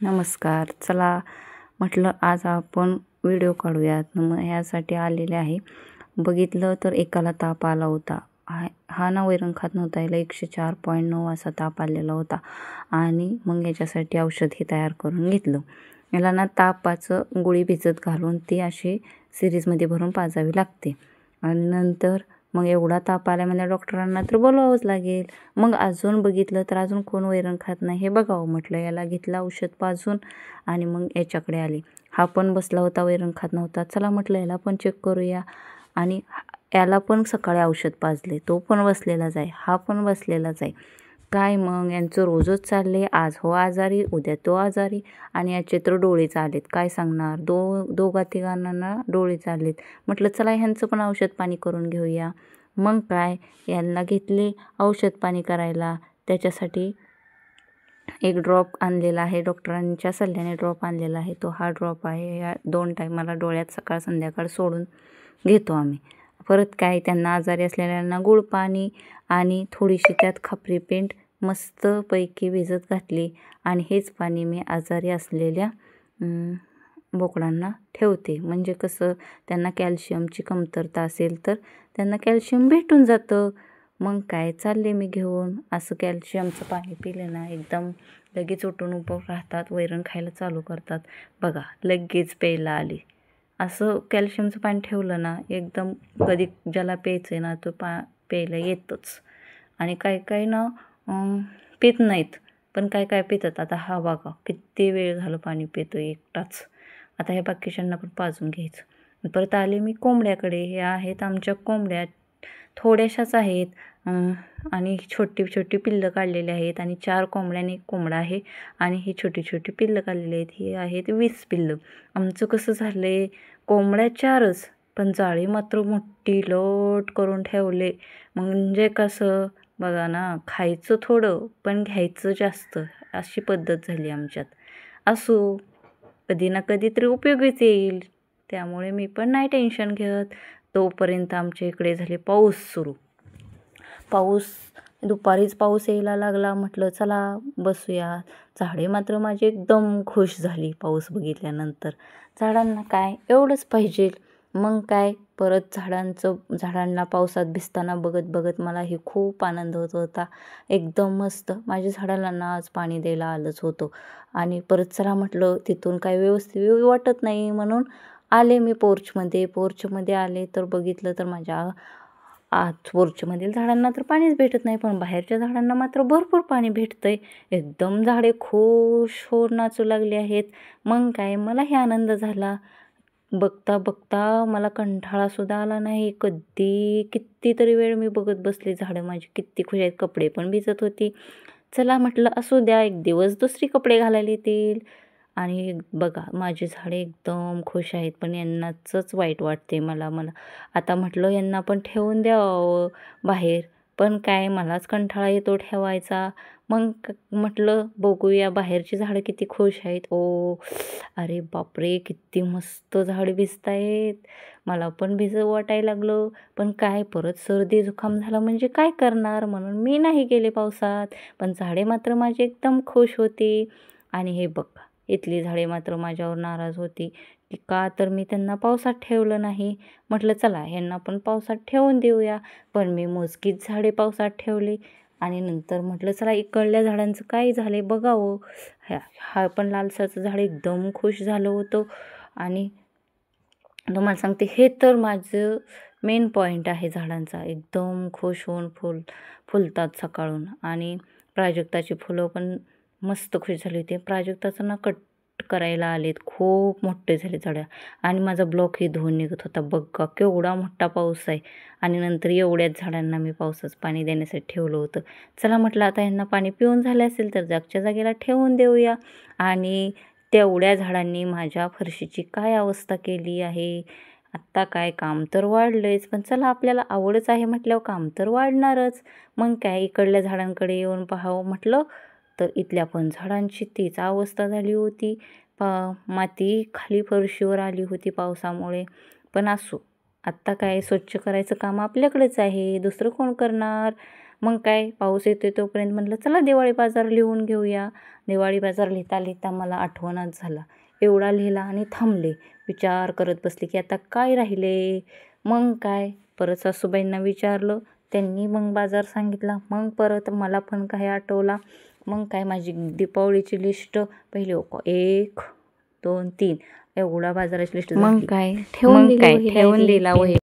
नमस्कार. चला म्हटलं आज आपण व्हिडिओ काढूयात. मग यासाठी आलेले आहे. बघितलं तर एकाला ताप आला होता. हा ना वैरण खात नव्हता. याला 104.9 असा ताप आलेला होता. आणि मग याच्यासाठी औषध हे तयार करून घेतलं. याला ना तापाचं गोळी भिजत घालून ती अशी सिरीजमध्ये भरून पाजावी लागते. आणि नंतर मग एवढा ताप आला म्हणजे डॉक्टरांना तर बोलवावंच लागेल. मग अजून बघितलं तर अजून कोण वैरण खात नाही हे बघावं म्हटलं. याला घेतलं औषध पाजून आणि मग याच्याकडे आली. हा पण बसला होता, वैरण खात नव्हता. चला म्हटलं याला पण चेक करूया. आणि याला पण सकाळी औषध पाजले. तो पण बसलेलाच आहे, हा पण बसलेलाच आहे. काय मग यांचं रोजच चालले. आज हो आजारी, उद्या तो आजारी. आणि याचे तर डोळे चाललेत, काय सांगणार. दोघा तिघांना डोळे चाललेत. म्हटलं चला ह्यांचं पण औषध पाणी करून घेऊया. मग काय यांना घेतले औषध पाणी करायला. त्याच्यासाठी एक ड्रॉप आणलेला आहे, डॉक्टरांच्या सल्ल्याने ड्रॉप आणलेला आहे. तो हा ड्रॉप आहे. या 2 टायमाला डोळ्यात सकाळ संध्याकाळ सोडून घेतो आम्ही. परत काय त्यांना आजारी असलेल्यांना गुळ पाणी आणि थोडीशी त्यात खापरी पेंट मस्तपैकी भिजत घातली. आणि हेच पाणी मी आजारी असलेल्या बोकडांना ठेवते. म्हणजे कसं त्यांना कॅल्शियमची कमतरता असेल तर त्यांना कॅल्शियम भेटून जातं. मग काय चालले मी घेऊन. असं कॅल्शियमचं पाणी पिलं ना एकदम लगेच उठून उभं राहतात, वैरण खायला चालू करतात. बघा लगेच प्यायला आली. असं कॅल्शियमचं पाणी ठेवलं ना एकदम कधी ज्याला प्यायचं आहे ना तो प्यायला येतच. आणि काय काय ना पित नाहीत, पण काय काय पितात. आता हा बघा किती वेळ झालं पाणी पितो एकटाच. आता ह्या बाकीच्यांना पण पाजून घ्यायचं. परत आले मी कोंबड्याकडे. हे आहेत आमच्या कोंबड्या, थोड्याशाच आहेत. आणि छोटी छोटी पिल्लं काढलेली आहेत. आणि 4 कोंबड्याने 1 कोंबडा आहे. आणि ही छोटी छोटी पिल्लं काढलेली आहेत. ही आहेत 20 पिल्लं. आमचं कसं झालं आहे, कोंबड्या 4च पण जाळी मात्र मोठी लोट करून ठेवले. म्हणजे कसं बघा ना, खायचं थोडं पण घ्यायचं जास्त, अशी पद्धत झाली आमच्यात. असो, कधी ना कधी तरी उपयोगीच येईल. त्यामुळे मी पण नाही टेन्शन घेत. तोपर्यंत आमच्या इकडे झाले पाऊस सुरू. दुपारीच पाऊस यायला लागला. म्हटलं चला बसूया. झाडे मात्र माझी एकदम खुश झाली पाऊस बघितल्यानंतर. झाडांना काय एवढंच पाहिजे. मग काय परत झाडांना पावसात भिजताना बघत बघत मलाही खूप आनंद होत होता. एकदम मस्त. माझ्या झाडाला आज पाणी द्यायला आलंच होतं. आणि परत चला म्हटलं तिथून काय व्यवस्थित वाटत नाही म्हणून आले मी पोर्चमध्ये आले तर बघितलं तर माझ्या पोर्चमधील झाडांना तर पाणीच भेटत नाही, पण बाहेरच्या झाडांना मात्र भरपूर पाणी भेटतंय. एकदम झाडे खुश होऊन नाचू लागली आहेत. मग काय मलाही आनंद झाला. बघता बघता मला कंटाळासुद्धा आला नाही. कितीतरी वेळ मी बघत बसले. झाडं माझी किती खुश आहेत. कपडे पण भिजत होती. चला म्हटलं असू द्या, एक दिवस दुसरी कपडे घालायला येतील. आणि बघा माझी झाडे एकदम खुश आहेत. पण यांनाच वाईट वाटते मला. आता म्हटलं यांना पण ठेवून द्यावं बाहेर, पण काय मलाच कंटाळा येतो ठेवायचा. मग म्हटलं बघूया बाहेरची झाडं किती खुश आहेत. अरे बापरे, किती मस्त झाड भिजत आहेत. मला पण भिजव वाटायला लागलं. पण काय परत सर्दी जुकाम झाला म्हणजे काय करणार, म्हणून मी नाही गेले पावसात. पण झाडे मात्र माझी एकदम खुश होती. आणि हे बघा इथली झाडे मात्र माझ्यावर नाराज होती की का तर मी त्यांना पावसात ठेवलं नाही. म्हटलं चला ह्यांना पण पावसात ठेवून देऊया. पण मी मोजकीच झाडे पावसात ठेवली. आणि नंतर म्हटलं चला इकडल्या झाडांचं काय झाले बघावं. हा पण लालसाचं झाड एकदम खुश झालं होतं. आणि तुम्हाला सांगते हे तर माझं मेन पॉईंट आहे झाडांचा. एकदम खुश होऊन फुलतात सकाळून. आणि प्राजक्ताची फुलं पण मस्त खुश झाली होती. प्राजक्ताचं ना कट करायला आलेत, खूप मोठे झाले झाडं. आणि माझा ब्लॉकही धुवून निघत होता. बघा केवढा मोठा पाऊस आहे. आणि नंतर एवढ्याच झाडांना मी पावसाचं पाणी देण्यासाठी ठेवलं होतं. चला म्हटलं आता यांना पाणी पिऊन झाले असेल तर जागच्या जागेला ठेवून देऊया. आणि तेवढ्या झाडांनी माझ्या फरशीची काय अवस्था केली आहे. आत्ता काय काम तर वाढलंच, पण चला आपल्याला आवडच आहे म्हटल्यावर काम तर वाढणारच. मग काय इकडल्या झाडांकडे येऊन पाहावं म्हटलं तर इथल्या पण झाडांची तीच अवस्था झाली होती. माती खाली फरशीवर आली होती पावसामुळे. पण असो, आत्ता काय स्वच्छ करायचं काम आपल्याकडेच आहे, दुसरं कोण करणार. मग काय पाऊस येतोय तोपर्यंत म्हटलं चला दिवाळी बाजार लिहून घेऊया. दिवाळी बाजार लिहिता लिहिता मला आठवणच झाला. एवढा लिहिला आणि थांबले. विचार करत बसले की आता काय राहिले. मग काय परत सासूबाईंना विचारलं. त्यांनी मग बाजार सांगितला. मग परत मला पण काय आठवला. मग काय माझी दीपावलीची लिस्ट पहिली 1, 2, 3 एवढा बाजाराची लिस्ट झाली. मग काय ठेवून दिला वही.